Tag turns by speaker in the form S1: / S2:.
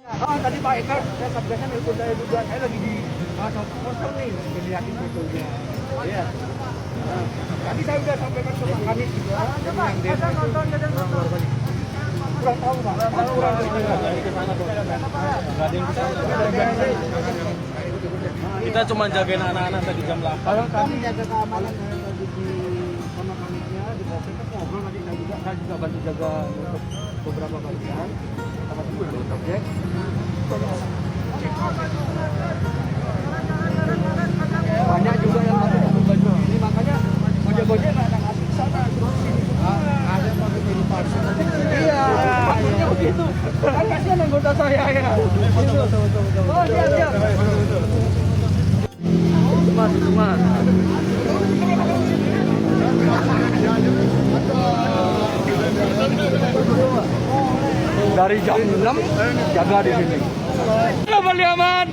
S1: Tadi Pak Eka, saya satgasnya nelfon saya juga. Saya lagi di kosong nih, dilihatin fotonya. Iya. Tadi saya udah sampaikan ke Pak Kanis juga. Yang demo itu kurang luar balik. Kurang tahu Pak. Kurang tahu. Nggak ada yang bisa.
S2: Kita cuma jagain anak-anak tadi jam 8.
S1: Kalau kami jaga keamanan tadi di sama Kanisnya di Polsek ngobrol nanti saya juga bantu jaga untuk beberapa bagian. Sama juga untuk objek. Banyak juga yang masuk baju ini, makanya gojek-gojek nggak ngasih ke sana. Ada yang pakai baju palsu. Iya, maksudnya begitu. Kan kasihan anggota saya ya. Betul. Oh, siap. Mas. Dari jam 6 jaga di sini. Kembali aman.